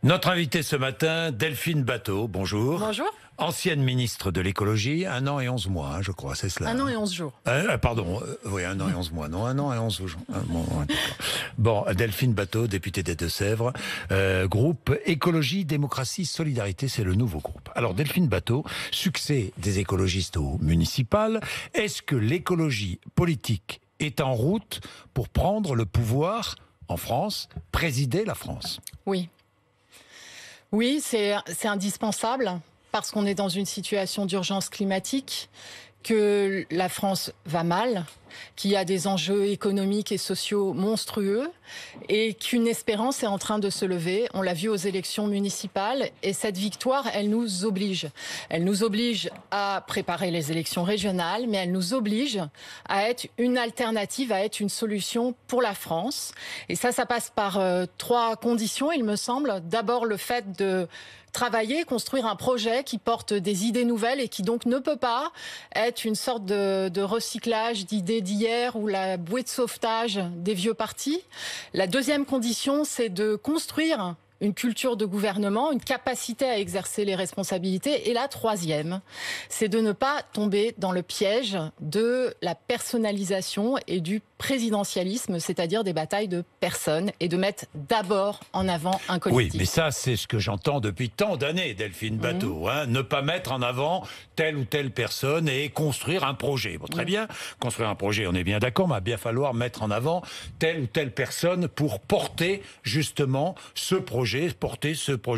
Notre invitée ce matin, Delphine Batho, bonjour. Bonjour. Ancienne ministre de l'écologie, 1 an et 11 mois, hein, je crois, c'est cela. 1 an et 11 jours. Pardon, oui, 1 an et 11 mois, non, 1 an et 11 jours. Bon, Delphine Batho, députée des Deux-Sèvres, groupe Écologie, Démocratie, Solidarité, c'est le nouveau groupe. Alors, Delphine Batho, succès des écologistes au municipal, est-ce que l'écologie politique est en route pour prendre le pouvoir en France, présider la France? Oui. Oui, c'est indispensable parce qu'on est dans une situation d'urgence climatique, que la France va mal, qu'il y a des enjeux économiques et sociaux monstrueux et qu'une espérance est en train de se lever. On l'a vu aux élections municipales et cette victoire, elle nous oblige. Elle nous oblige à préparer les élections régionales, mais elle nous oblige à être une alternative, à être une solution pour la France. Et ça passe par 3 conditions, il me semble. D'abord, le fait de travailler, construire un projet qui porte des idées nouvelles et qui donc ne peut pas être une sorte de recyclage d'idées d'hier ou la bouée de sauvetage des vieux partis. La deuxième condition, c'est de construire une culture de gouvernement, une capacité à exercer les responsabilités. Et la troisième, c'est de ne pas tomber dans le piège de la personnalisation et du présidentialisme, c'est-à-dire des batailles de personnes, et de mettre d'abord en avant un collectif. Oui, mais ça, c'est ce que j'entends depuis tant d'années, Delphine Batho. Ne pas mettre en avant telle ou telle personne et construire un projet. Bon, très bien, construire un projet, on est bien d'accord, mais il va bien falloir mettre en avant telle ou telle personne pour porter justement ce projet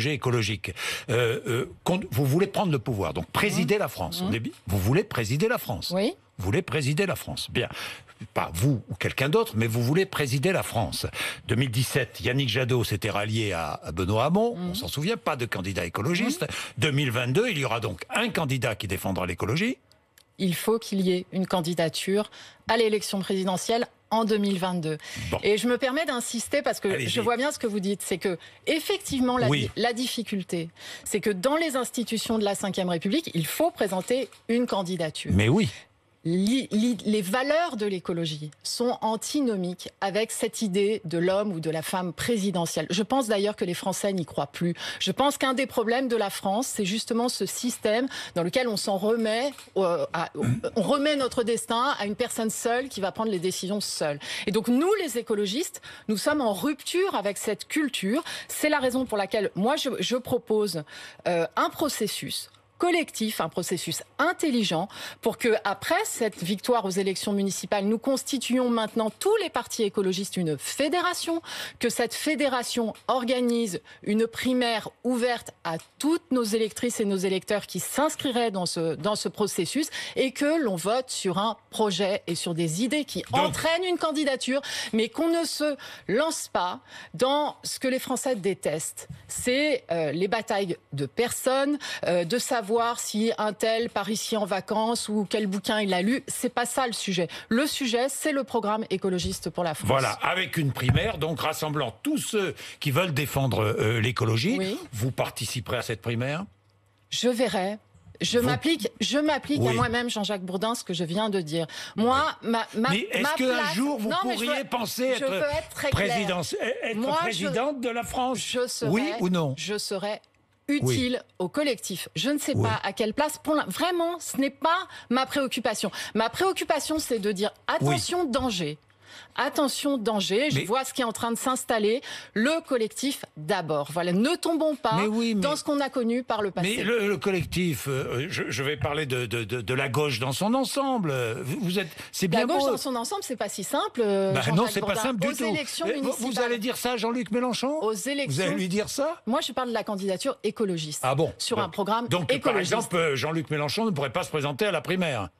écologique. Vous voulez prendre le pouvoir, donc présider la France. Vous voulez présider la France. Oui. Vous voulez présider la France. Bien. Pas vous ou quelqu'un d'autre, mais vous voulez présider la France. 2017, Yannick Jadot s'était rallié à Benoît Hamon. On s'en souvient, pas de candidat écologiste. 2022, il y aura donc un candidat qui défendra l'écologie. Il faut qu'il y ait une candidature à l'élection présidentielle en 2022. Bon. Et je me permets d'insister parce que je vois bien ce que vous dites. C'est que, effectivement, la difficulté, c'est que dans les institutions de la Ve République, il faut présenter une candidature. Mais oui. Les valeurs de l'écologie sont antinomiques avec cette idée de l'homme ou de la femme présidentielle. Je pense d'ailleurs que les Français n'y croient plus. Je pense qu'un des problèmes de la France, c'est justement ce système dans lequel on s'en remet, on remet notre destin à une personne seule qui va prendre les décisions seule. Et donc nous, les écologistes, nous sommes en rupture avec cette culture. C'est la raison pour laquelle moi je propose un processus collectif, un processus intelligent pour que, après cette victoire aux élections municipales, nous constituions maintenant tous les partis écologistes une fédération, que cette fédération organise une primaire ouverte à toutes nos électrices et nos électeurs qui s'inscriraient dans ce processus et que l'on vote sur un projet et sur des idées qui entraînent une candidature, mais qu'on ne se lance pas dans ce que les Français détestent. C'est les batailles de personnes, de savoir si un tel part ici en vacances ou quel bouquin il a lu. C'est pas ça le sujet. Le sujet, c'est le programme écologiste pour la France. Voilà, avec une primaire, donc rassemblant tous ceux qui veulent défendre l'écologie. Oui. Vous participerez à cette primaire? Je verrai. Je m'applique à moi-même, Jean-Jacques Bourdin, ce que je viens de dire. Moi, mais est-ce qu'un jour vous pourriez penser être présidente de la France? Oui ou non? Je serai utile au collectif. Je ne sais pas à quelle place. Vraiment, ce n'est pas ma préoccupation. Ma préoccupation, c'est de dire attention, danger. Attention, danger, je vois ce qui est en train de s'installer. Le collectif d'abord. Voilà, ne tombons pas dans ce qu'on a connu par le passé. Mais le collectif, je vais parler de la gauche dans son ensemble. C'est bien beau. La gauche dans son ensemble, c'est pas si simple. Non, c'est pas simple du tout. Élections municipales. Vous allez dire ça à Jean-Luc Mélenchon? Vous allez lui dire ça? Moi, je parle de la candidature écologiste. Ah bon? Sur un programme écologiste. Par exemple, Jean-Luc Mélenchon ne pourrait pas se présenter à la primaire.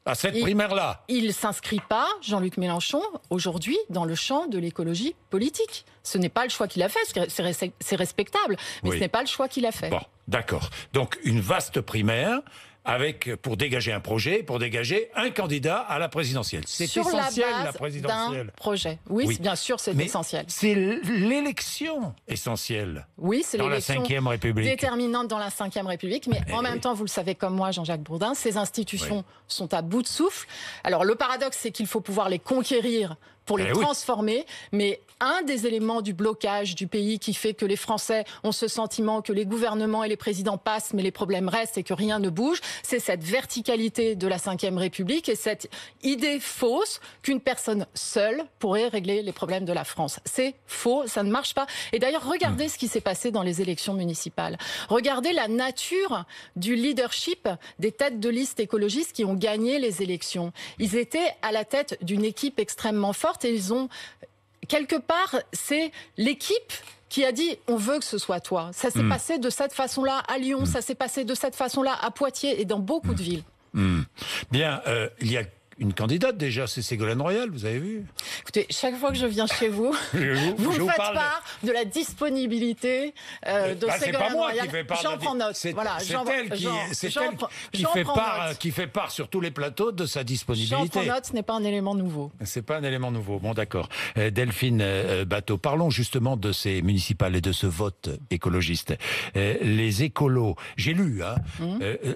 À cette primaire-là. Il ne s'inscrit pas, Jean-Luc Mélenchon, aujourd'hui, dans le champ de l'écologie politique. Ce n'est pas le choix qu'il a fait, c'est respectable, mais ce n'est pas le choix qu'il a fait. Bon, d'accord. Donc, une vaste primaire pour dégager un projet, pour dégager un candidat à la présidentielle. C'est essentiel, la présidentielle. D'un projet. Oui, bien sûr, c'est essentiel. C'est l'élection essentielle. Oui, c'est l'élection dans la Ve République. Déterminante dans la Ve République. Mais en même temps, vous le savez comme moi, Jean-Jacques Bourdin, ces institutions sont à bout de souffle. Alors, le paradoxe, c'est qu'il faut pouvoir les conquérir pour les oui. transformer. Mais un des éléments du blocage du pays qui fait que les Français ont ce sentiment que les gouvernements et les présidents passent, mais les problèmes restent et que rien ne bouge, c'est cette verticalité de la Ve République et cette idée fausse qu'une personne seule pourrait régler les problèmes de la France. C'est faux, ça ne marche pas. Et d'ailleurs, regardez ce qui s'est passé dans les élections municipales. Regardez la nature du leadership des têtes de liste écologistes qui ont gagné les élections. Ils étaient à la tête d'une équipe extrêmement forte et ils ont... Quelque part, c'est l'équipe qui a dit « on veut que ce soit toi ». Ça s'est passé de cette façon-là à Lyon, ça s'est passé de cette façon-là à Poitiers et dans beaucoup de villes. Bien, il y a une candidate déjà, c'est Ségolène Royal, vous avez vu? Écoutez, chaque fois que je viens chez vous, vous me faites part de la disponibilité de Ségolène Royal. J'en prends note. C'est voilà, elle qui fait part sur tous les plateaux de sa disponibilité. J'en prends note, ce n'est pas un élément nouveau. C'est pas un élément nouveau, bon d'accord. Delphine Batho, parlons justement de ces municipales et de ce vote écologiste. Les écolos, j'ai lu,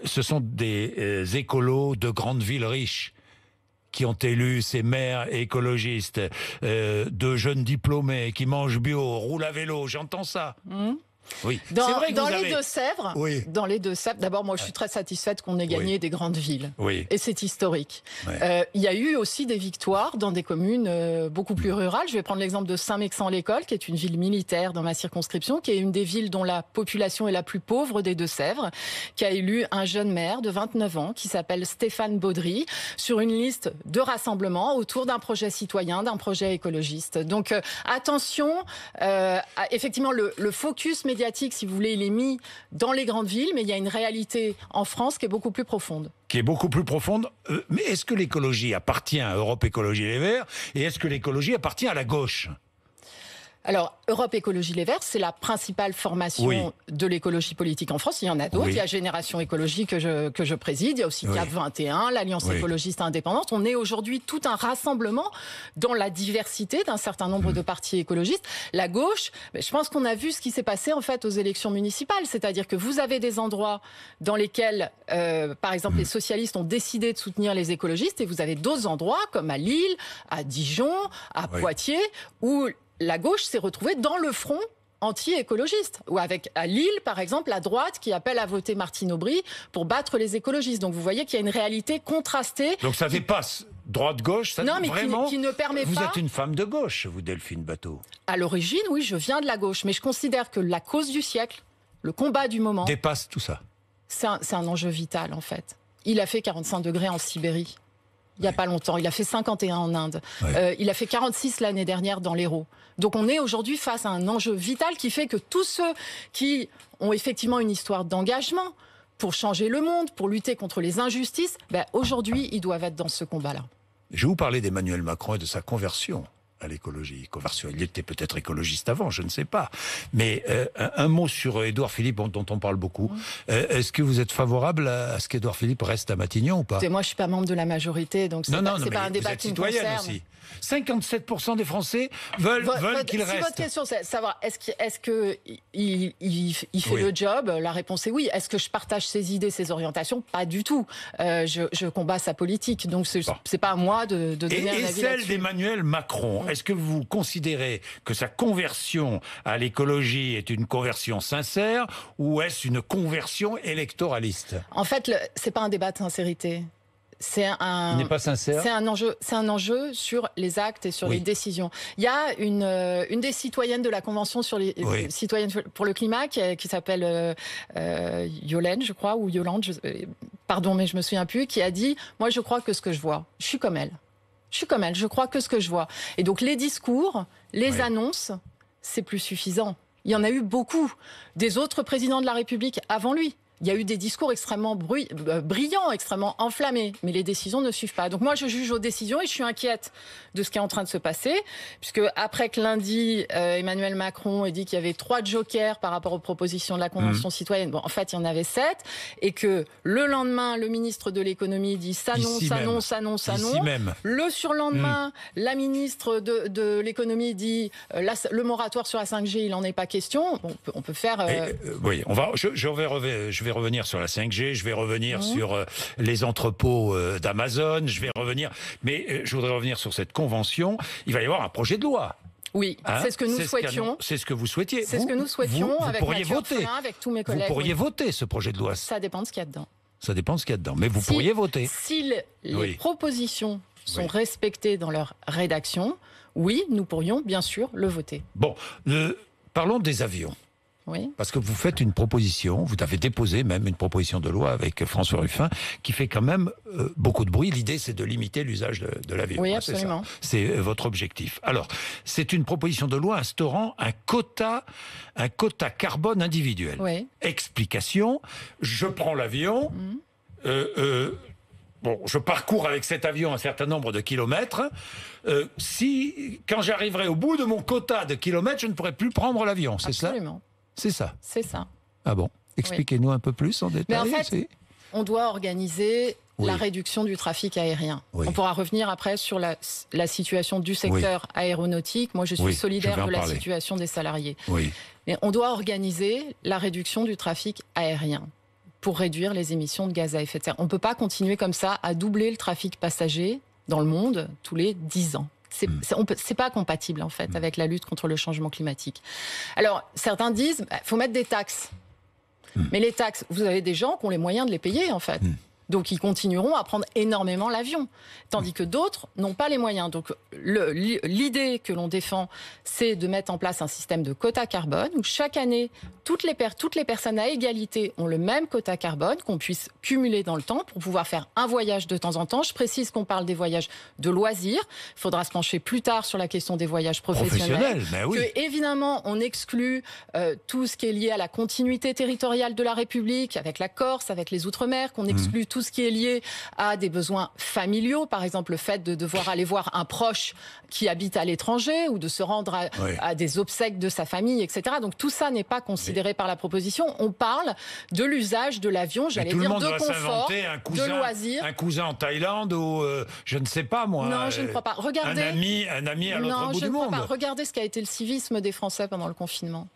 ce sont des écolos de grandes villes riches qui ont élu ces maires écologistes, de jeunes diplômés qui mangent bio, roulent à vélo, j'entends ça. Oui. Dans les Deux-Sèvres, oui. Dans les Deux-Sèvres, d'abord, moi, je suis très satisfaite qu'on ait gagné des grandes villes. Oui. Et c'est historique. Il y a eu aussi des victoires dans des communes beaucoup plus rurales. Je vais prendre l'exemple de Saint-Mexan-l'École, qui est une ville militaire dans ma circonscription, qui est une des villes dont la population est la plus pauvre des Deux-Sèvres, qui a élu un jeune maire de 29 ans, qui s'appelle Stéphane Baudry, sur une liste de rassemblement autour d'un projet citoyen, d'un projet écologiste. Donc, attention, effectivement, le focus médiatique, si vous voulez, il est mis dans les grandes villes, mais il y a une réalité en France qui est beaucoup plus profonde. Qui est beaucoup plus profonde. Mais est-ce que l'écologie appartient à Europe Écologie Les Verts et est-ce que l'écologie appartient à la gauche ? Alors, Europe Écologie Les Verts, c'est la principale formation de l'écologie politique en France. Il y en a d'autres. Il y a Génération Écologie que je préside. Il y a aussi CAP 21, l'Alliance écologiste indépendante. On est aujourd'hui tout un rassemblement dans la diversité d'un certain nombre de partis écologistes. La gauche, je pense qu'on a vu ce qui s'est passé en fait aux élections municipales. C'est-à-dire que vous avez des endroits dans lesquels, par exemple, les socialistes ont décidé de soutenir les écologistes et vous avez d'autres endroits comme à Lille, à Dijon, à Poitiers, où la gauche s'est retrouvée dans le front anti-écologiste. Ou avec, à Lille, par exemple, la droite qui appelle à voter Martine Aubry pour battre les écologistes. Donc vous voyez qu'il y a une réalité contrastée. Donc ça dépasse droite-gauche, ça mais vraiment. Qui ne permet vous pas... êtes une femme de gauche, vous, Delphine Batho. À l'origine, oui, je viens de la gauche. Mais je considère que la cause du siècle, le combat du moment... dépasse tout ça. C'est un enjeu vital, en fait. Il a fait 45 degrés en Sibérie. Il n'y a pas longtemps. Il a fait 51 en Inde. Il a fait 46 l'année dernière dans l'Hérault. Donc on est aujourd'hui face à un enjeu vital qui fait que tous ceux qui ont effectivement une histoire d'engagement pour changer le monde, pour lutter contre les injustices, aujourd'hui, ils doivent être dans ce combat-là. Je vais vous parler d'Emmanuel Macron et de sa conversion à l'écologie. Conversion, il était peut-être écologiste avant, je ne sais pas. Mais un mot sur Édouard Philippe, dont on parle beaucoup. Est-ce que vous êtes favorable à ce qu'Édouard Philippe reste à Matignon ou pas ? Moi, je ne suis pas membre de la majorité, donc c'est pas un débat qui me concerne. Aussi. 57% des Français veulent qu'il reste. Si votre question, c'est savoir est-ce qu'il fait le job, la réponse est oui. Est-ce que je partage ses idées, ses orientations ? Pas du tout. Je combats sa politique, donc c'est pas à moi de donner un avis là-dessus. Et celle d'Emmanuel Macron, est-ce que vous considérez que sa conversion à l'écologie est une conversion sincère ou est-ce une conversion électoraliste ? En fait, c'est pas un débat de sincérité. Il n'est pas sincère. C'est un enjeu sur les actes et sur les décisions. Il y a une des citoyennes de la Convention sur les citoyennes pour le climat qui s'appelle Yolène, je crois, ou Yolande, pardon, mais je me souviens plus, qui a dit « Moi, je crois que ce que je vois, je suis comme elle. Je crois que ce que je vois. » Et donc, les discours, les annonces, c'est plus suffisant. Il y en a eu beaucoup. Des autres présidents de la République avant lui. Il y a eu des discours extrêmement brillants, extrêmement enflammés, mais les décisions ne suivent pas. Donc moi, je juge aux décisions et je suis inquiète de ce qui est en train de se passer, puisque après que lundi, Emmanuel Macron ait dit qu'il y avait 3 jokers par rapport aux propositions de la Convention citoyenne, bon, en fait, il y en avait 7, et que le lendemain, le ministre de l'économie dit ça non, ça non, ça non, ça non. Le surlendemain, la ministre de l'économie dit le moratoire sur la 5G, il n'en est pas question. Bon, on peut faire... oui, je vais revenir sur la 5G, je vais revenir sur les entrepôts d'Amazon, je vais revenir... Mais je voudrais revenir sur cette convention. Il va y avoir un projet de loi. Oui, c'est ce que nous souhaitions. C'est ce que vous souhaitiez. C'est ce que nous souhaitions vous avec pourriez Mathieu voter. Orphelin, avec tous mes collègues. Vous pourriez voter ce projet de loi. Ça dépend de ce qu'il y a dedans. Ça dépend de ce qu'il y a dedans. Mais vous pourriez voter. Si les propositions sont respectées dans leur rédaction, oui, nous pourrions bien sûr le voter. Bon, parlons des avions. Oui. Parce que vous faites une proposition, vous avez déposé même une proposition de loi avec François Ruffin qui fait quand même beaucoup de bruit. L'idée, c'est de limiter l'usage de l'avion. Oui, absolument. C'est votre objectif. Alors, c'est une proposition de loi instaurant un quota carbone individuel. Oui. Explication, je prends l'avion, bon, je parcours avec cet avion un certain nombre de kilomètres. Quand j'arriverai au bout de mon quota de kilomètres, je ne pourrai plus prendre l'avion. C'est cela ? Absolument. C'est ça. C'est ça. Ah bon ? Expliquez-nous un peu plus en détail. Mais en fait, on doit organiser la réduction du trafic aérien. Oui. On pourra revenir après sur la situation du secteur aéronautique. Moi, je suis solidaire de la situation des salariés. Oui. Mais on doit organiser la réduction du trafic aérien pour réduire les émissions de gaz à effet de serre. On ne peut pas continuer comme ça à doubler le trafic passager dans le monde tous les 10 ans. C'est pas compatible en fait avec la lutte contre le changement climatique. Alors certains disent faut mettre des taxes. Mais les taxes, vous avez des gens qui ont les moyens de les payer en fait. Donc ils continueront à prendre énormément l'avion. Tandis que d'autres n'ont pas les moyens. Donc l'idée que l'on défend, c'est de mettre en place un système de quota carbone où chaque année, toutes les personnes à égalité ont le même quota carbone, qu'on puisse cumuler dans le temps pour pouvoir faire un voyage de temps en temps. Je précise qu'on parle des voyages de loisirs. Il faudra se pencher plus tard sur la question des voyages professionnels. Mais oui. Que, évidemment, on exclut tout ce qui est lié à la continuité territoriale de la République, avec la Corse, avec les Outre-mer, qu'on exclut tout ce qui est lié à des besoins familiaux, par exemple le fait de devoir aller voir un proche qui habite à l'étranger ou de se rendre à des obsèques de sa famille, etc. Donc tout ça n'est pas considéré par la proposition. On parle de l'usage de l'avion, j'allais dire, de confort, de loisirs. Un cousin en Thaïlande ou je ne sais pas moi. Non, je ne crois pas. Regardez, un ami à l'autre bout du monde. Pas. Regardez ce qu'a été le civisme des Français pendant le confinement.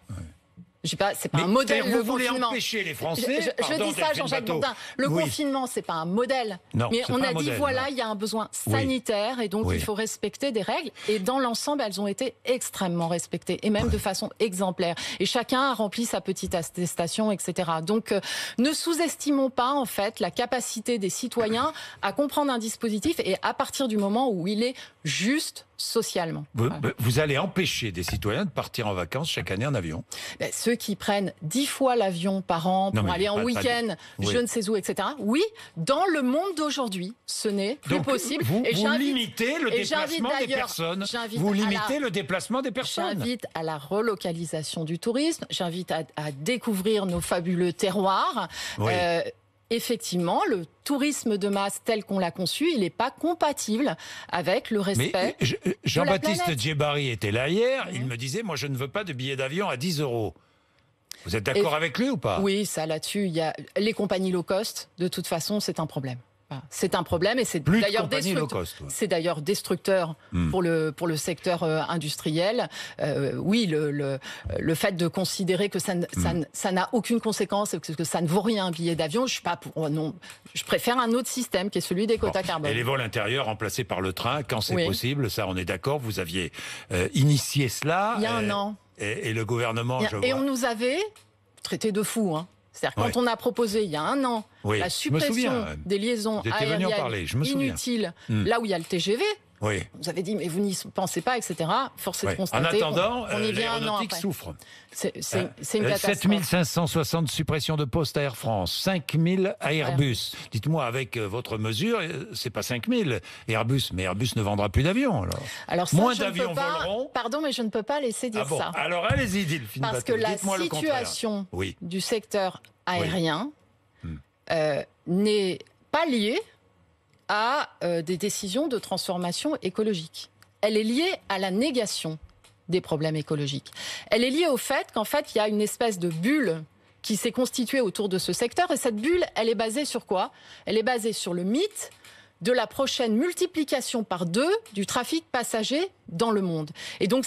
Je sais pas, c'est pas un modèle. Vous voulez empêcher les Français. Je dis ça, Jean-Jacques Bourdin. Le confinement, c'est pas un modèle. Non, mais on a dit voilà, il y a un besoin sanitaire et donc il faut respecter des règles. Et dans l'ensemble, elles ont été extrêmement respectées et même de façon exemplaire. Et chacun a rempli sa petite attestation, etc. Donc, ne sous-estimons pas en fait la capacité des citoyens à comprendre un dispositif et à partir du moment où il est juste socialement. Vous allez empêcher des citoyens de partir en vacances chaque année en avion. Ceux qui prennent 10 fois l'avion par an pour aller en week-end, je ne sais où, etc. Oui, dans le monde d'aujourd'hui, ce n'est plus possible. Vous limitez le déplacement des personnes. Vous limitez le déplacement des personnes. J'invite à la relocalisation du tourisme. J'invite à découvrir nos fabuleux terroirs. Effectivement, le tourisme de masse tel qu'on l'a conçu, il n'est pas compatible avec le respect Jean-Baptiste Djebari était là hier, il me disait, moi je ne veux pas de billets d'avion à 10 €. Vous êtes d'accord avec lui ou pas ? Oui, ça là-dessus, il y a les compagnies low cost, de toute façon, c'est un problème. C'est un problème et c'est d'ailleurs destructeur pour le secteur industriel. Oui, le fait de considérer que ça n'a aucune conséquence et que ça ne vaut rien un billet d'avion, je suis pas pour. Non, je préfère un autre système qui est celui des quotas carbone. Et les vols intérieurs remplacés par le train, quand c'est possible, ça on est d'accord. Vous aviez initié cela. Il y a un an. Et le gouvernement, et on nous avait traité de fous, hein. C'est-à-dire quand on a proposé il y a un an la suppression des liaisons aériennes inutiles, là où il y a le TGV, vous avez dit mais vous n'y pensez pas, etc. Force est de constater. En attendant, on y vient l'aéronautique souffre. C'est une catastrophe. 7560 suppressions de postes à Air France, 5000 à Airbus. Dites-moi, avec votre mesure, c'est pas 5000 Airbus, mais Airbus ne vendra plus d'avions. Alors ça, moins d'avions voleront. Pardon, mais je ne peux pas laisser dire ça. Alors allez-y, Delphine Batho. Parce que la situation du secteur aérien n'est pas liée à des décisions de transformation écologique. Elle est liée à la négation des problèmes écologiques. Elle est liée au fait qu'en fait, il y a une espèce de bulle qui s'est constituée autour de ce secteur. Et cette bulle, elle est basée sur quoi ? Elle est basée sur le mythe de la prochaine multiplication par 2 du trafic passager dans le monde. Et donc,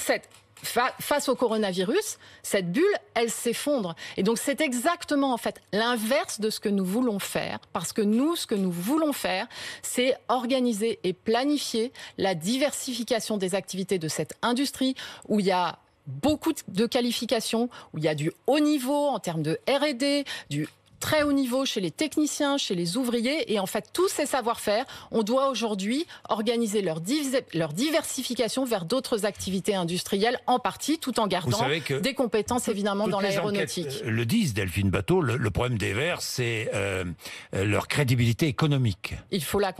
face au coronavirus, cette bulle, elle s'effondre. Et donc c'est exactement en fait l'inverse de ce que nous voulons faire, parce que nous, ce que nous voulons faire, c'est organiser et planifier la diversification des activités de cette industrie où il y a beaucoup de qualifications, où il y a du haut niveau en termes de R&D, du très haut niveau chez les techniciens, chez les ouvriers. Et en fait, tous ces savoir-faire, on doit aujourd'hui organiser leur diversification vers d'autres activités industrielles, en partie, tout en gardant des compétences, évidemment, dans l'aéronautique. Le disent, Delphine Batho, le problème des Verts, c'est leur crédibilité économique. Il faut la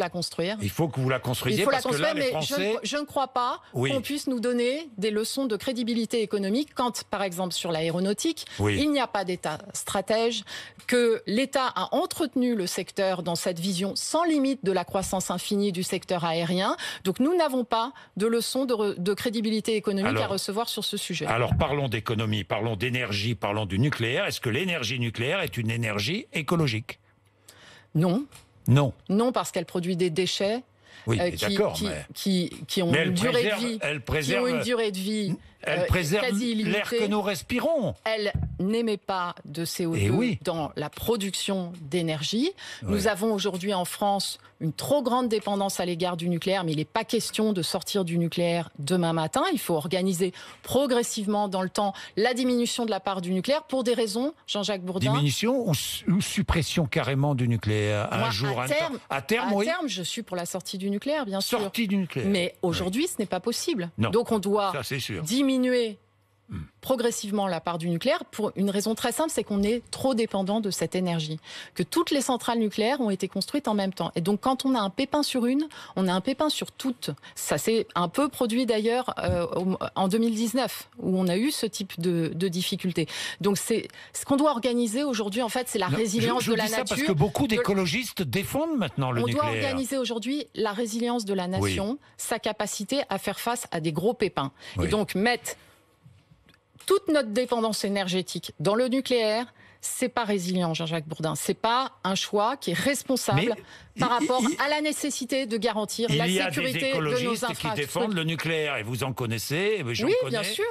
construire. Il faut que vous la construisiez, parce que là, les Français... je ne crois pas qu'on puisse nous donner des leçons de crédibilité économique quand, par exemple, sur l'aéronautique, il n'y a pas d'État stratège, que l'État a entretenu le secteur dans cette vision sans limite de la croissance infinie du secteur aérien. Donc nous n'avons pas de leçons de crédibilité économique à recevoir sur ce sujet. Alors parlons d'économie, parlons d'énergie, parlons du nucléaire. Est-ce que l'énergie nucléaire est une énergie écologique ? Non. Non. Non, parce qu'elle produit des déchets. Oui, d'accord, qui ont une durée de vie. Elle préserve l'air que nous respirons. Elle n'émet pas de CO2 dans la production d'énergie. Nous avons aujourd'hui en France une trop grande dépendance à l'égard du nucléaire, mais il n'est pas question de sortir du nucléaire demain matin. Il faut organiser progressivement dans le temps la diminution de la part du nucléaire pour des raisons, Jean-Jacques Bourdin. Diminution ou suppression carrément du nucléaire un jour, à terme, je suis pour la sortie du nucléaire, bien sûr. Sortie du nucléaire. Mais aujourd'hui, ce n'est pas possible. Non. Donc on doit diminuer progressivement la part du nucléaire pour une raison très simple, c'est qu'on est trop dépendant de cette énergie. Que toutes les centrales nucléaires ont été construites en même temps. Et donc quand on a un pépin sur une, on a un pépin sur toutes. Ça s'est un peu produit d'ailleurs en 2019, où on a eu ce type de difficultés. Donc c'est ce qu'on doit organiser aujourd'hui, en fait, c'est la résilience de la nature. Parce que beaucoup d'écologistes défendent maintenant le nucléaire. On doit organiser aujourd'hui la résilience de la nation, sa capacité à faire face à des gros pépins. Et donc mettre toute notre dépendance énergétique dans le nucléaire, c'est pas résilient, Jean-Jacques Bourdin. C'est pas un choix qui est responsable par rapport à la nécessité de garantir la sécurité de nos infrastructures. Il y a des écologistes qui défendent le nucléaire, et vous en connaissez, j'en connais. Bien sûr.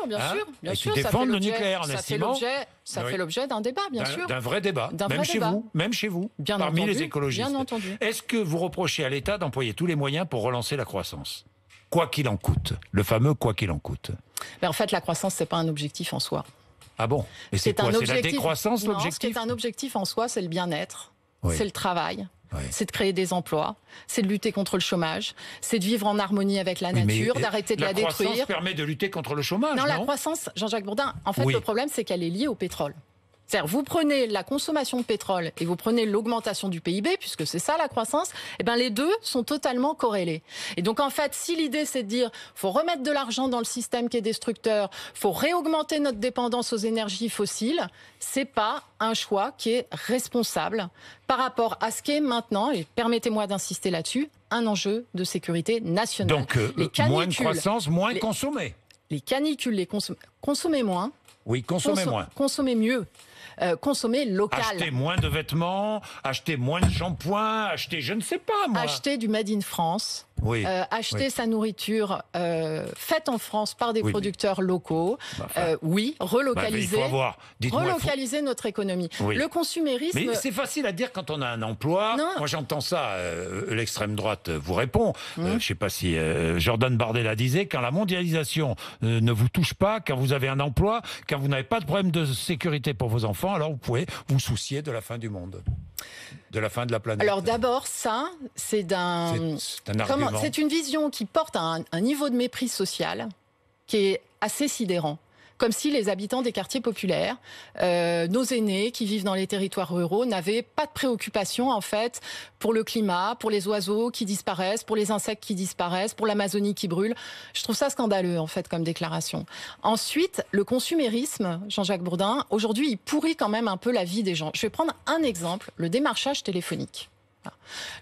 Qui défendent le nucléaire, en estimant... Ça fait l'objet d'un débat, bien sûr. D'un vrai débat, même chez vous, parmi les écologistes. Bien entendu. Est-ce que vous reprochez à l'État d'employer tous les moyens pour relancer la croissance ? Quoi qu'il en coûte, le fameux quoi qu'il en coûte. Mais en fait, la croissance, c'est pas un objectif en soi. Ah bon ? Et c'est quoi ? C'est la décroissance, l'objectif ? Ce qui est un objectif en soi, c'est le bien-être, c'est le travail, c'est de créer des emplois, c'est de lutter contre le chomage, c'est de vivre en harmonie avec la nature, d'arrêter de la détruire. La croissance permet de lutter contre le chômage, non, la croissance, Jean-Jacques Bourdin, en fait, le problème, c'est qu'elle est liée au pétrole. C'est-à-dire, vous prenez la consommation de pétrole et vous prenez l'augmentation du PIB, puisque c'est ça la croissance, eh ben les deux sont totalement corrélés. Et donc en fait, si l'idée c'est de dire faut remettre de l'argent dans le système qui est destructeur, faut réaugmenter notre dépendance aux énergies fossiles, c'est pas un choix qui est responsable par rapport à ce qui est maintenant, et permettez-moi d'insister là-dessus, un enjeu de sécurité nationale. Donc moins de croissance, moins consommer. Les canicules, consommer moins. Oui, consommer moins. Consommer mieux. Consommer local. Acheter moins de vêtements, acheter moins de shampoing, acheter, je ne sais pas moi. Acheter du Made in France. Acheter sa nourriture faite en France par des producteurs locaux. Relocaliser. Relocaliser notre économie. Le consumérisme. Mais c'est facile à dire quand on a un emploi. Non. Moi j'entends ça. L'extrême droite vous répond. Je ne sais pas si Jordan Bardella disait, quand la mondialisation ne vous touche pas, quand vous avez un emploi, quand vous n'avez pas de problème de sécurité pour vos enfants, alors vous pouvez vous soucier de la fin du monde. De la fin de la planète. Alors d'abord, ça, c'est un argument. C'est une vision qui porte un niveau de mépris social qui est assez sidérant. Comme si les habitants des quartiers populaires, nos aînés qui vivent dans les territoires ruraux, n'avaient pas de préoccupation en fait pour le climat, pour les oiseaux qui disparaissent, pour les insectes qui disparaissent, pour l'Amazonie qui brûle. Je trouve ça scandaleux en fait comme déclaration. Ensuite, le consumérisme, Jean-Jacques Bourdin, aujourd'hui, il pourrit quand même un peu la vie des gens. Je vais prendre un exemple, le démarchage téléphonique.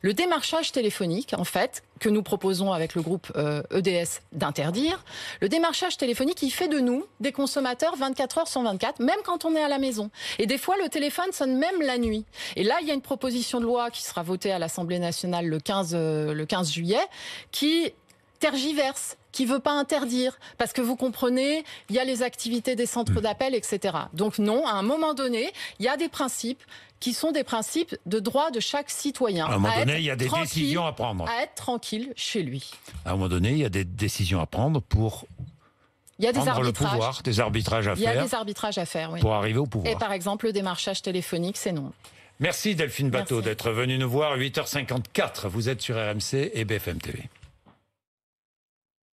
Le démarchage téléphonique, en fait, que nous proposons avec le groupe EDS d'interdire, le démarchage téléphonique, il fait de nous des consommateurs 24 heures sur 24, même quand on est à la maison. Et des fois, le téléphone sonne même la nuit. Et là, il y a une proposition de loi qui sera votée à l'Assemblée nationale le 15 juillet, qui tergiverse qui veut pas interdire. Parce que vous comprenez, il y a les activités des centres d'appel, etc. Donc non, à un moment donné, il y a des principes qui sont des principes de droit de chaque citoyen. À un moment donné, il y a des décisions à prendre. À être tranquille chez lui. À un moment donné, il y a des décisions à prendre pour prendre le pouvoir, des arbitrages à faire. Il y a des arbitrages à faire, oui. Pour arriver au pouvoir. Et par exemple, le démarchage téléphonique, c'est non. Merci Delphine Batho d'être venue nous voir. 8h54, vous êtes sur RMC et BFM TV.